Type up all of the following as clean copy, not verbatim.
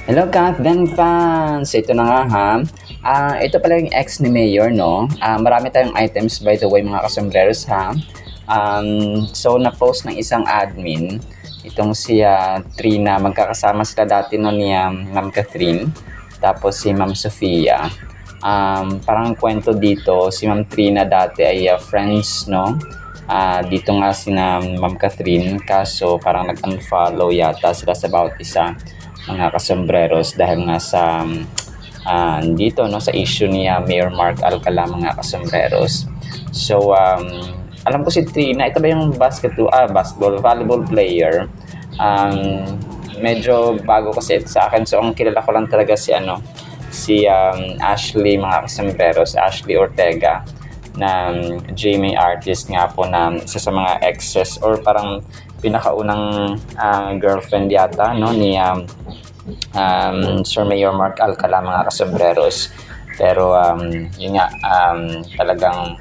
Hello, Kathleen fans! Ito na nga ha. Ito pala yung ex ni Mayor, no? Marami tayong items, by the way, mga kasombreros ha. So, na-post ng isang admin, itong si Trina, magkakasama sila dati no ni Ma'am Catherine, tapos si Ma'am Sofia. Parang kwento dito, si Ma'am Trina dati ay friends, no? Dito nga si Ma'am Catherine, kaso parang nag-unfollow yata sila sa bawat isa, mga kasombreros, dahil nga sa dito no sa issue ni Mayor Mark Alcala, mga kasombreros. So alam ko si Trina, ito ba yung basketball volleyball player? Medyo bago kasi ito sa akin, so ang kilala ko lang talaga si Ashley, mga kasombreros, Ashley Ortega, na GMA artist nga po, na isa sa mga exes or parang pinakaunang girlfriend yata no ni Sir Mayor Mark Alcala, mga kasombreros. Pero yun nga, talagang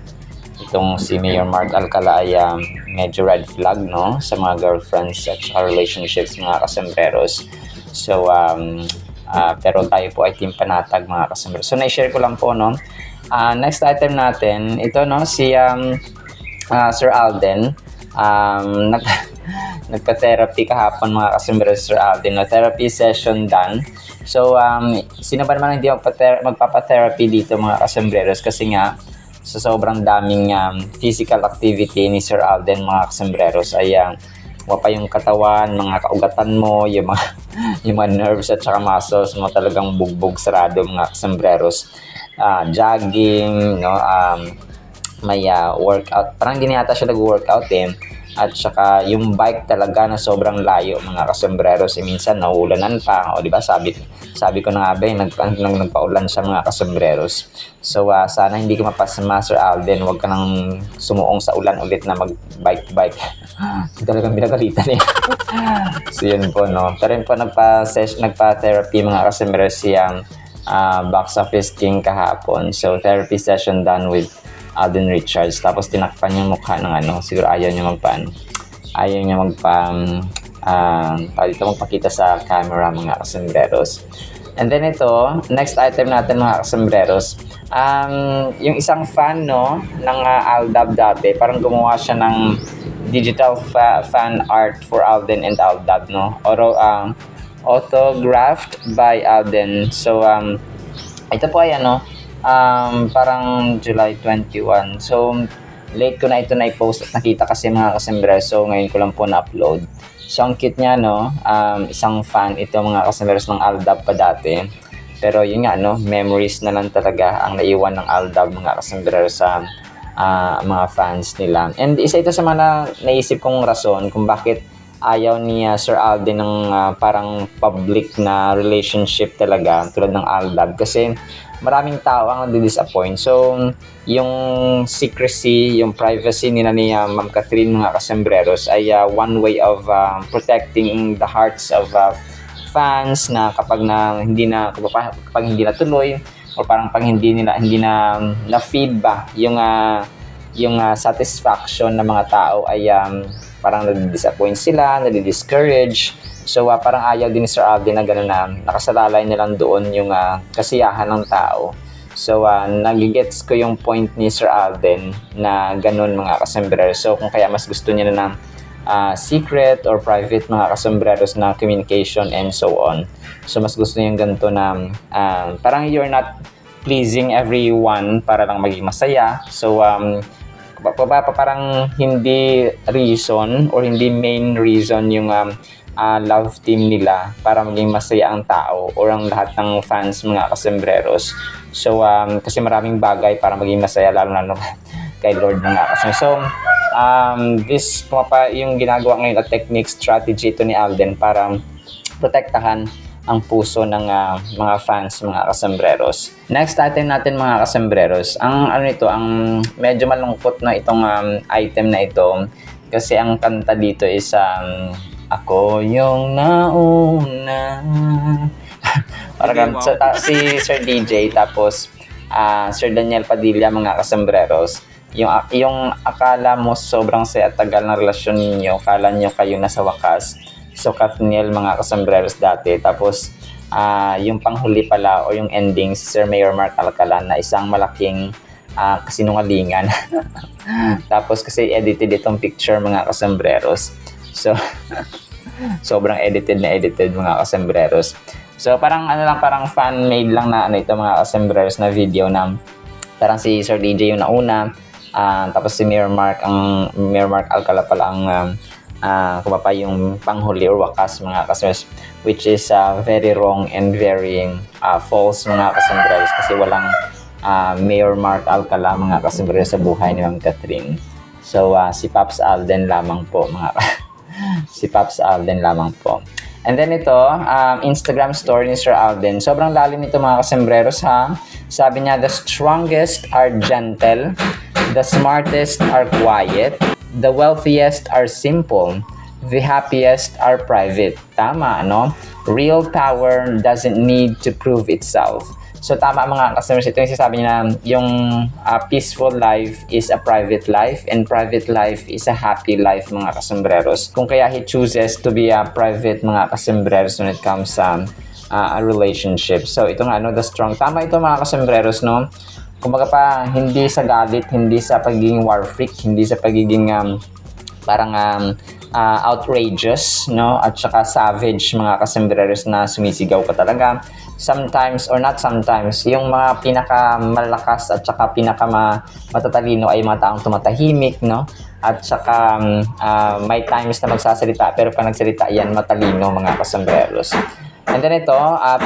itong si Mayor Mark Alcala ay medyo red flag no sa mga girlfriends at relationships, mga kasombreros. So pero tayo po ay team panatag, mga kasombreros. So na-share ko lang po no. Next item natin, ito no, si Sir Alden. Nagpa-therapy kahapon, mga kasombreros, Sir Alden. No? Therapy session done. So, sino ba naman hindi magpapa-therapy dito, mga kasombreros? Kasi nga, sa sobrang daming physical activity ni Sir Alden, mga kasombreros, ay wapa yung katawan, mga kaugatan mo, yung mga nerves at saka muscles mo talagang bugbog sarado, mga kasombreros. Jogging, no, may workout, parang hindi yata siya nag-workout at saka yung bike talaga na sobrang layo, mga kasombreros. Minsan nauulanan pa, o di ba, sabi ko na nga ba, nagpaulan siya, mga kasombreros. So sana hindi ka mapasama, Sir Alden, huwag ka nang sumuong sa ulan ulit na mag-bike. Talagang binagalitan So yun po no, pero yun po, nagpa-therapy, mga kasombreros, siyang box office king kahapon. So therapy session done with Alden Richards. Tapos tinakpan yung mukha ng siguro ayaw niya magpakita sa camera, mga kasombreros. And then ito, next item natin, mga kasombreros, yung isang fan no ng Aldab dati, parang gumawa siya ng digital fan art for Alden and Aldab, no, autographed by Alden. So ito po ay parang July 21. So late ko na ito na-post at nakita kasi, mga kasombreros. So ngayon ko lang po na-upload. So ang cute niya no, isang fan ito, mga kasombreros, ng Aldab pa dati. Pero yun nga no, memories na lang talaga ang naiwan ng Aldab, mga kasombreros, sa mga fans nila. And isa ito sa mga naisip kong rason kung bakit ayaw ni Sir Alden ng parang public na relationship talaga tulad ng Aldab, kasi maraming tao ang nadi-disappoint. So yung secrecy, yung privacy nila ni Ma'am Catherine, mga kasombreros, ay one way of protecting the hearts of fans, na kapag hindi na tuloy, o parang pag hindi na feed ba yung satisfaction ng mga tao, ay parang nadi-disappoint sila, nadi-discourage. So parang ayaw din ni Sir Alden na gano'n, na nakasalalay nilang doon yung kasiyahan ng tao. So nagigets ko yung point ni Sir Alden na gano'n, mga kasombreros. So kung kaya mas gusto niya na secret or private, mga kasombreros, na communication and so on. So mas gusto niya yung ganito na parang you're not pleasing everyone para lang maging masaya. So parang hindi reason or hindi main reason yung love team nila para maging masaya ang tao or ang lahat ng fans, mga kasombreros. So kasi maraming bagay para maging masaya, lalo na kay Lord, mga kasombreros. So this yung ginagawa ngayon at technique, strategy ito ni Alden para protektahan ang puso ng mga fans, mga kasombreros. Next item natin, mga kasombreros, ang medyo malungkot na itong item na ito, kasi ang kanta dito is Ako Yung Nauna. Parang si Sir DJ, tapos Sir Daniel Padilla, mga kasombreros. Yung akala mo sobrang saya at tagal ng relasyon ninyo, akala nyo kayo nasa wakas. So Kathniel, mga kasombreros, dati. Tapos yung panghuli pala o yung ending si Sir Mayor Mark Alcala na isang malaking kasinungalingan. Tapos kasi edited itong picture mga kasembreros. So, sobrang edited mga kasembreros. So, parang parang fan-made lang na ito mga kasembreros na video na parang si Sir DJ yung nauna. Tapos si Mayor Mark Alcala pala ang kumapa yung panghuli or wakas mga kasembreros, which is very wrong and very false mga kasembreros kasi walang Mayor Mark Alcala mga kasembreros sa buhay ni Ma'am Catherine. So si Pops Alden lamang po si Pops Alden lamang po. And then ito, Instagram story ni Sir Alden. Sobrang lalim nito mga kasembreros ha. Sabi niya, the strongest are gentle, the smartest are quiet, the wealthiest are simple, the happiest are private. Tama, no? Real power doesn't need to prove itself. So tama mga kasembreros, ito yung sinasabi niya na yung peaceful life is a private life and private life is a happy life mga kasembreros. Kung kaya he chooses to be a private mga kasembreros when it comes sa a relationship. So ito nga, the strong. Tama ito mga kasembreros, no? Kumbaga pa, hindi sa galit, hindi sa pagiging war freak, hindi sa pagiging outrageous, no? At saka savage mga kasembreros na sumisigaw ka talaga. Sometimes or not sometimes, yung mga pinakamalakas at saka pinakamatalino ay mga taong tumatahimik, no? At saka may times na magsasalita pero pag nagsalita yan matalino mga kasembreros. And then ito,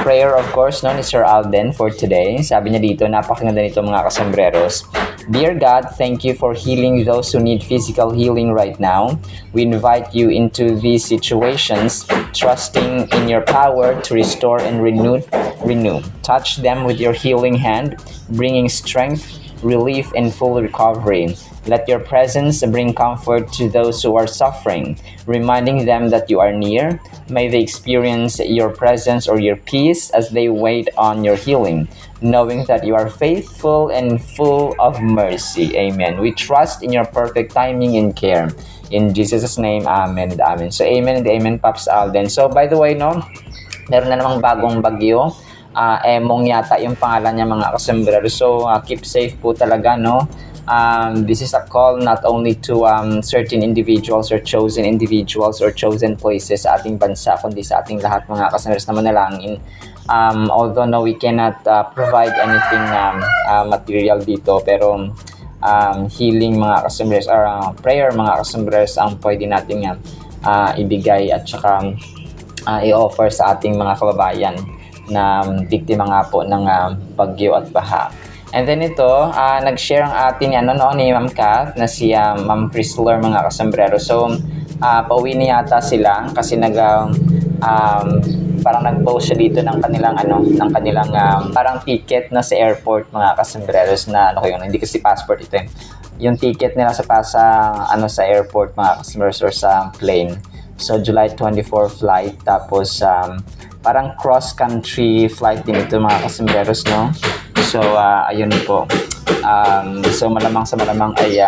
prayer of course no, ni Sir Alden for today. Sabi niya dito, napakaganda nito mga kasembreros. Dear God, thank you for healing those who need physical healing right now. We invite you into these situations, trusting in your power to restore and renew. Touch them with your healing hand, bringing strength, relief, and full recovery. Let your presence bring comfort to those who are suffering, reminding them that you are near. May they experience your presence or your peace as they wait on your healing, knowing that you are faithful and full of mercy. Amen. We trust in your perfect timing and care. In Jesus' name, amen and amen. So, amen and amen, Pops Alden. So, by the way, no, meron na namang bagong bagyo. Emong yata yung pangalan niya mga kasembreros. So, keep safe po talaga, no? This is a call not only to certain individuals or chosen individuals or chosen places sa ating bansa, kundi sa ating lahat mga kasembreros na manalangin. Although no, we cannot provide anything material dito, pero healing mga kasembreros or prayer mga kasembreros ang pwede nating ibigay at saka i-offer sa ating mga kababayan na biktima nga po ng bagyo at baha. And then ito, nag-share ang ating ni Ma'am Kath na si Ma'am Chrysler mga kasembreros. So, pauwi na yata sila kasi parang nag-post siya dito ng kanilang parang ticket na sa airport mga kasembreros na hindi kasi passport ito eh. Yung ticket nila sa airport mga kasembreros or sa plane. So, July 24 flight tapos parang cross-country flight din ito mga kasembreros, no? So, ayun po. So, malamang ay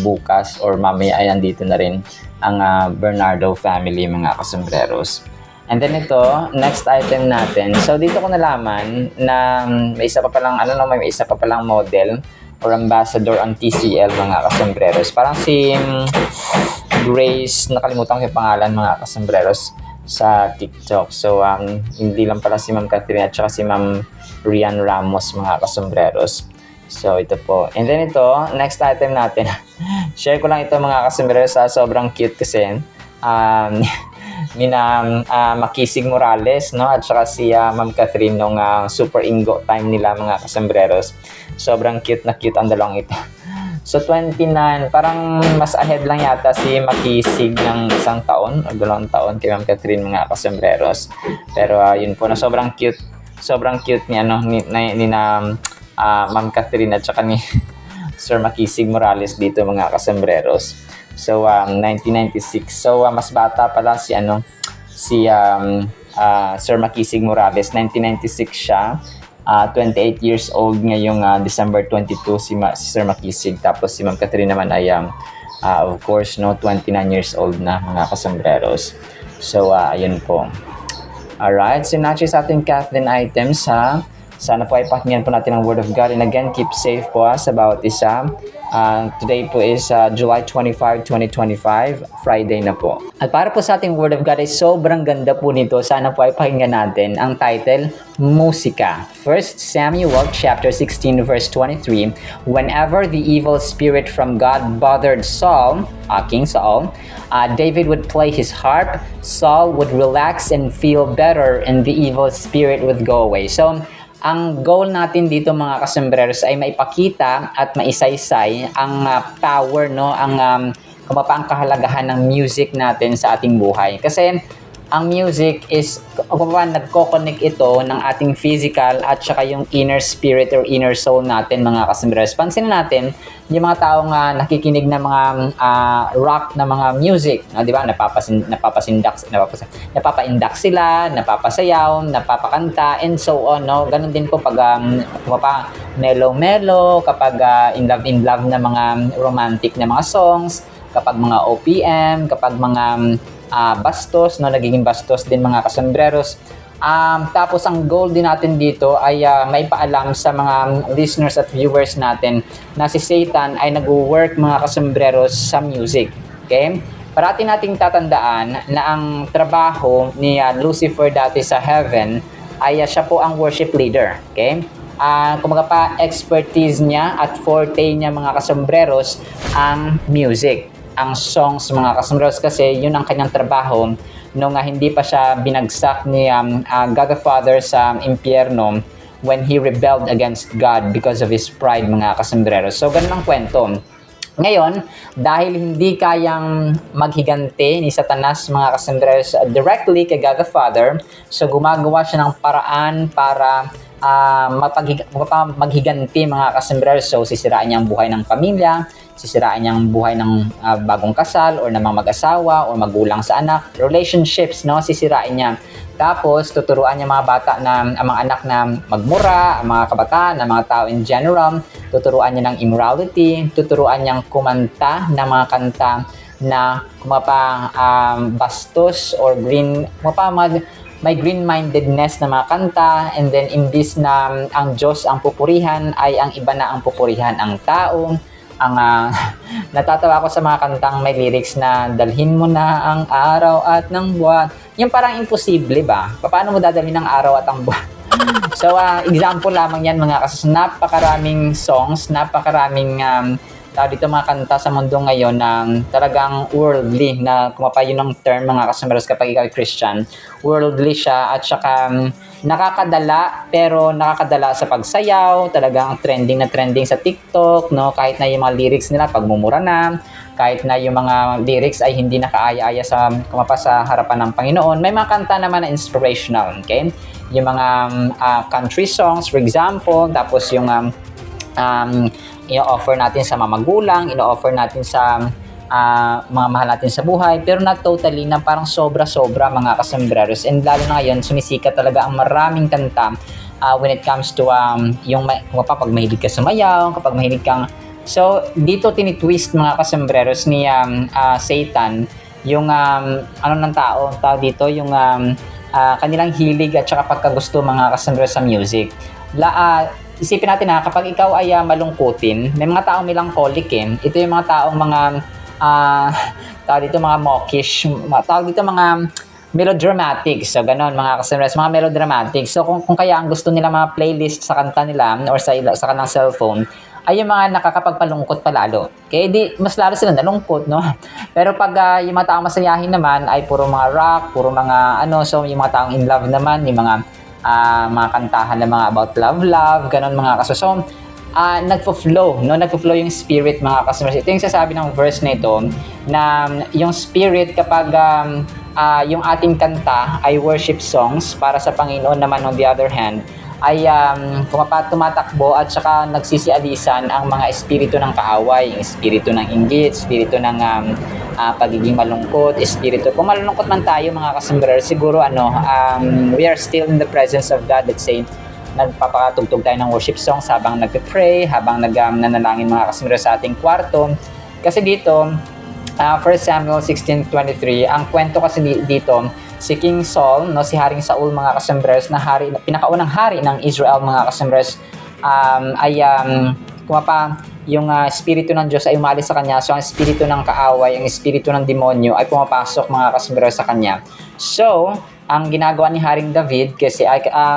bukas or mamaya ay andito na rin ang Bernardo family mga kasembreros. And then ito, next item natin. So, dito ko nalaman na may isa pa palang model or ambassador ang TCL mga kasembreros. Parang si Grace, nakalimutan ko yung pangalan mga kasembreros sa TikTok. So, hindi lang pala si Ma'am Catherine at saka si Ma'am Rian Ramos mga kasembreros. So, ito po. And then ito, next item natin. Share ko lang ito mga kasembreros. Sobrang cute kasi. Makisig Morales, no? At saka si Ma'am Catherine nung super ingo time nila mga kasembreros. Sobrang cute ang dalawang ito. So, 29, parang mas ahead lang yata si Makisig ng 1 taon o 2 taon kay Ma'am Catherine mga kasembreros. Pero yun po na sobrang cute niya ni Ma'am Catherine at saka ni Sir Makisig Morales dito mga kasembreros. So 1996. So mas bata pala si Sir Makisig Morales, 1996 siya. 28 years old ngayong December 22 si Sir Makisig, tapos si Ma'am Catherine naman ay of course 29 years old na mga kasembreros. So ayun po. Alright, so na-choose sa ating Kathleen items ha. Sana po ay pakinggan po natin ang Word of God. And again, keep safe po sa bawat isa. Today po is July 25, 2025, Friday na po. At para po sa ating Word of God ay sobrang ganda po nito. Sana po ay pakinggan natin ang title, Musika. 1 Samuel chapter 16 verse 23. Whenever the evil spirit from God bothered Saul, King Saul, David would play his harp, Saul would relax and feel better, and the evil spirit would go away. So, ang goal natin dito mga kasembreros ay maipakita at maisaysay ang power, no, ang ang kahalagahan ng music natin sa ating buhay. Kasi ang music is nagko-connect ito ng ating physical at saka yung inner spirit or inner soul natin mga kasembreros. Pansinin natin yung mga taong nakikinig ng mga rock na mga music, di ba? Napapaindak sila, napapasayaw, napapakanta, and so on, no? Ganun din po pag mellow-mellow, kapag in love na mga romantic na mga songs, kapag mga OPM, kapag mga bastos, no, nagiging bastos din mga kasembreros. Tapos ang goal din natin dito ay maipaalam sa mga listeners at viewers natin na si Satan ay nag-work mga kasembreros sa music. Okay? Parati nating tatandaan na ang trabaho ni Lucifer dati sa heaven ay siya po ang worship leader. Okay? Kumaga pa, expertise niya at forte niya mga kasembreros ang music, ang songs mga kasembreros, kasi yun ang kanyang trabaho nung hindi pa siya binagsak ni God the Father sa impyerno when he rebelled against God because of his pride mga kasembreros. So ganun ang kwento. Ngayon, dahil hindi kayang maghiganti ni Satanas mga kasembreros directly kay God the Father, so gumagawa siya ng paraan para maghiganti mga kasembreros. So sisirain niya ang buhay ng pamilya, sisirain niya ang buhay ng bagong kasal or ng mga mag-asawa or magulang sa anak, relationships, no, sisirain niya. Tapos tuturuan niya mga bata na ang mga anak na magmura, ang mga kabataan, ang mga tao in general, tuturuan niya ng immorality, tuturuan niyang kumanta ng mga kanta na bastos or may green-mindedness na mga kanta, and then imbis na ang Diyos ang pupurihan ay ang iba na ang pupurihan ang tao. Natatawa ako sa mga kantang may lyrics na dalhin mo na ang araw at ng buwan. Yung parang imposible ba? Paano mo dadalhin ang araw at ang buwan? So, example lamang yan mga kasi napakaraming songs, napakaraming dito mga kanta sa mundo ngayon na talagang worldly, na kumapa yun ang term mga kasembreros kapag ikaw ay Christian. Worldly siya at saka nakakadala, pero nakakadala sa pagsayaw, talagang trending na trending sa TikTok, no? Kahit na yung mga lyrics nila pagmumura na, kahit na yung mga lyrics ay hindi nakaaya-aya sa kumapa sa harapan ng Panginoon. May mga kanta naman na inspirational, okay? Yung mga country songs, for example, tapos yung ino-offer natin sa mga magulang, ino-offer natin sa mga mahal natin sa buhay, pero not totally, na parang sobra-sobra mga kasembreros. And lalo na ngayon, sumisikat talaga ang maraming kanta when it comes to kapag mahilig ka sumayaw, kapag mahilig kang... So, dito tinitwist mga kasembreros ni Satan yung ng tao dito, yung kanilang hilig at saka pagkagusto mga kasembreros sa music. Isipin natin kapag ikaw ay malungkutin, may mga taong melancholic Ito yung mga taong mga mga mawkish, mga melodramatic. So ganon mga kasembreros, mga melodramatic. So kung kaya ang gusto nila mga playlist sa kanta nila or sa kanilang cellphone ay yung mga nakakapagpalungkot palalo. Kaya di mas lalo sila nalungkot, no? Pero pag yung mga taong masayahin naman ay puro mga rock, puro mga so yung mga taong in love naman, yung mga kantahan na mga about love, ganun mga kaso. So, nagfo-flow yung spirit mga customers. Ito yung sasabi ng verse na ito, na yung spirit kapag yung ating kanta ay worship songs para sa Panginoon naman, on the other hand, ay tumatakbo at saka nagsisialisan ang mga espiritu ng kaaway, yung espiritu ng inggit, espiritu ng pagiging malungkot, espiritu. Kung malungkot man tayo mga kasembreros, siguro we are still in the presence of God. Let's say, nagpapatugtog tayo ng worship songs habang nagpe-pray, habang nanalangin mga kasembreros sa ating kwarto. Kasi dito, 1 Samuel 16:23, ang kwento kasi dito, si King Saul, no, si Haring Saul mga kasembres, na pinakaunang hari ng Israel mga kasembres, ay kumapa yung espiritu ng Diyos ay umalis sa kanya. So ang espiritu ng kaaway, ang espiritu ng demonyo ay pumapasok mga kasembres sa kanya. So ang ginagawa ni Haring David, kasi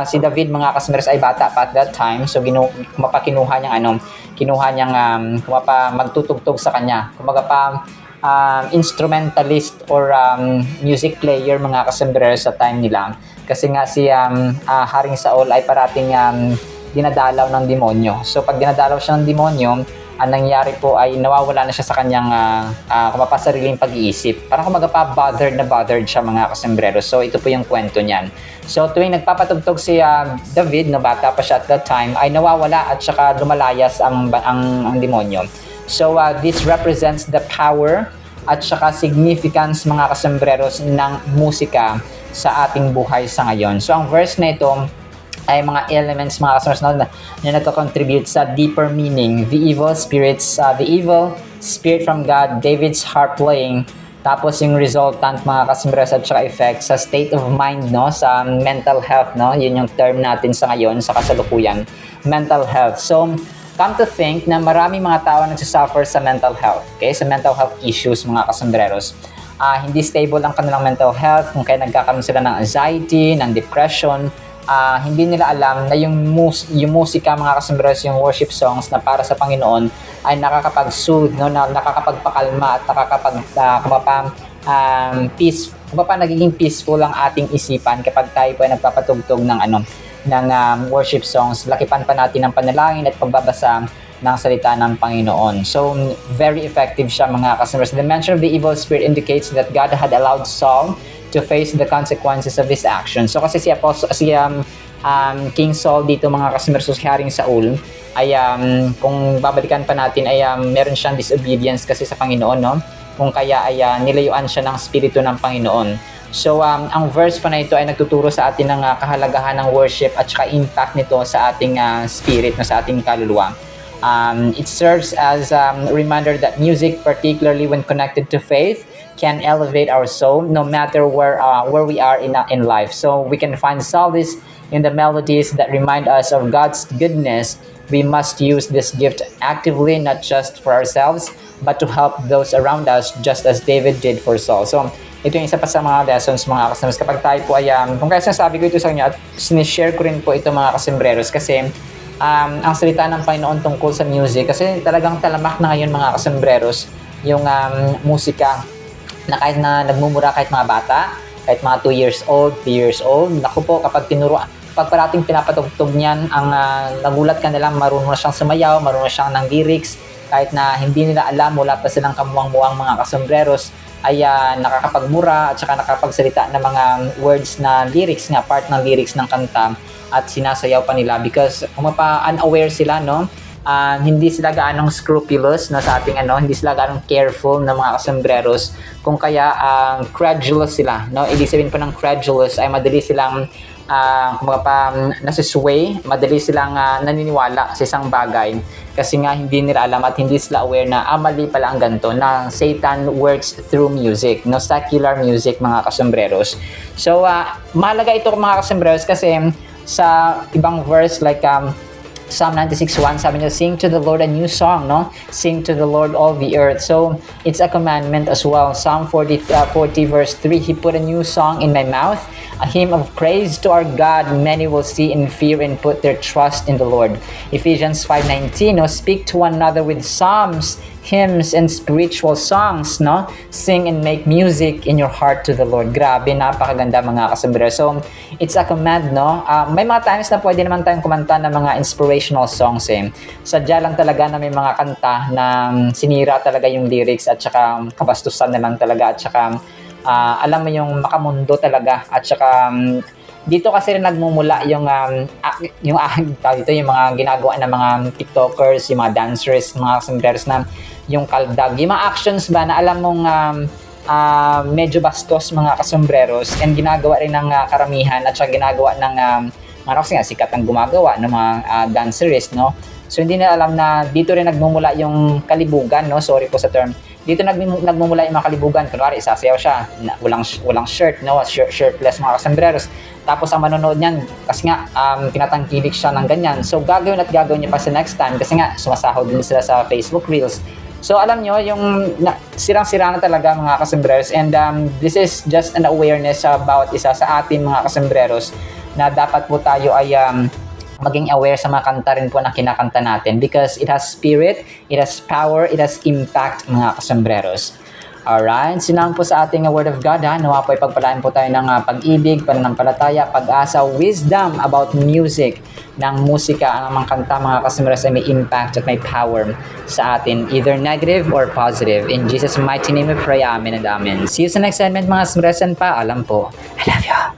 si David mga kasembres ay bata pa at that time, so kinuha niyang magtutugtog sa kanya. Kumaga pa instrumentalist or music player mga kasembres sa time nila. Kasi nga si Haring Saul ay parating dinadalaw ng demonyo. So pag dinadalaw siya ng demonyo, ang nangyari po ay nawawala na siya sa kanyang sariling pag-iisip. Parang bothered siya mga kasembrero. So ito po yung kwento niyan. So tuwing nagpapatugtog si David, na bata pa siya at that time, ay nawawala at saka lumalayas ang demonyo. So this represents the power at saka significance mga kasembreros ng musika sa ating buhay sa ngayon. So ang verse na ito ay mga elements mga kasembreros na nagko-contribute sa deeper meaning. The evil spirit from God, David's harp playing, tapos yung resultant mga kasembreros at saka effect sa state of mind, no, sa mental health, no, yun yung term natin sa ngayon sa kasalukuyan, mental health. So come to think na marami mga tao nagsasuffer sa mental health, okay, sa mental health issues mga kasembreros. Hindi stable ang kanilang mental health, kung kaya nagkakaroon sila ng anxiety, ng depression. Hindi nila alam na yung musika mga kasembreros, yung worship songs na para sa Panginoon ay nakakapag-soothe, no, na nakakapagpakalma at nagiging peaceful ang ating isipan kapag tayo po ay nagpapatugtog ng worship songs. Lakipan pa natin ng panalangin at pagbabasa ng salita ng Panginoon. So very effective siya mga kasembreros. The mention of the evil spirit indicates that God had allowed Saul to face the consequences of his actions. So kasi King Saul dito mga kasembreros, si Haring Saul ay kung babalikan pa natin ay meron siyang disobedience kasi sa Panginoon, no? Kung kaya ay nilayuan siya ng spirito ng Panginoon. So ang verse pa na ito ay nagtuturo sa atin ng kahalagahan ng worship at saka impact nito sa ating spirit, no, sa ating kaluluwa. It serves as a reminder that music, particularly when connected to faith, can elevate our soul no matter where we are in life. So we can find solace in the melodies that remind us of God's goodness. We must use this gift actively, not just for ourselves, but to help those around us, just as David did for Saul. So ito yung isa pa sa mga lessons mga kasembreros. Kapag tayo po ay, kung kaya sinasabi ko ito sa inyo at sinishare ko rin po ito mga kasembreros, kasi ang salita ng Panginoon tungkol sa music, kasi talagang talamak na ngayon mga kasembreros yung musika, na kahit na nagmumura kahit mga bata, kahit mga 2 years old, 3 years old, naku po, kapag parating pinapatugtog niyan, ang nagulat ka nilang marunong na siyang sumayaw, marunong na siyang ng lyrics, kahit na hindi nila alam, wala pa silang kamuwang-muwang mga kasembreros, ay nakakapagmura at saka nakakapagsalita ng mga words na lyrics nga, part ng lyrics ng kanta, at sinasayaw pa nila because unaware sila, no? Hindi sila gaanong scrupulous na sa ating hindi sila gaanong careful na mga kasembreros, kung kaya credulous sila, no? Ibig sabihin po ng credulous ay madali silang nasisway, madali silang naniniwala sa isang bagay kasi nga hindi nila alam at hindi sila aware na mali pala ang ganito, na Satan works through music, no, secular music mga kasembreros. So mahalaga ito mga kasembreros kasi sa ibang verse like Psalm 96:1, sabi niya, sing to the Lord a new song, no? Sing to the Lord all the earth. So, it's a commandment as well. Psalm 40 verse 3, He put a new song in my mouth, a hymn of praise to our God. Many will see and fear and put their trust in the Lord. Ephesians 5:19, no? Speak to one another with psalms, hymns, and spiritual songs, no? Sing and make music in your heart to the Lord. Grabe, napakaganda mga kasembreros. So, it's a command, no? May mga times na pwede naman tayong kumanta ng mga inspirational songs, Sadya lang talaga na may mga kanta na sinira talaga yung lyrics at saka kabastusan na lang talaga at saka alam mo yung makamundo talaga at saka dito kasi rin nagmumula yung mga ginagawa ng mga TikTokers, yung mga dancers, mga kasembreros na yung kaldag, yung mga actions ba na alam mong medyo bastos mga kasembreros, and ginagawa rin ng karamihan at saka ginagawa ng kasi nga sikat ang gumagawa ng mga dancers, no? So hindi na alam na dito rin nagmumula yung kalibugan, no? Sorry po sa term. dito nagmumula yung mga kalibugan. Kunwari, isasayaw siya, walang shirt, no? Shirtless mga kasambreros. Tapos ang manonood niyan, kasi nga, tinatangkilik siya ng ganyan. So, gagawin niya pa sa next time kasi nga, sumasahod din sila sa Facebook Reels. So, alam nyo, yung sirang-sira na talaga mga kasambreros. And this is just an awareness sa bawat isa sa atin mga kasambreros na dapat po tayo ay maging aware sa mga kanta rin po na kinakanta natin because it has spirit, it has power, it has impact mga kasambreros. Alright, sinang po sa ating Word of God nawa po ipagpalain po tayo ng pag-ibig, pananampalataya, pag-asa, wisdom about music, ng musika, ang mga kanta mga kasambreros ay may impact at may power sa atin, either negative or positive. In Jesus' mighty name we pray, amen and amen. See you sa next segment mga kasambreros, and paalam po. I love you.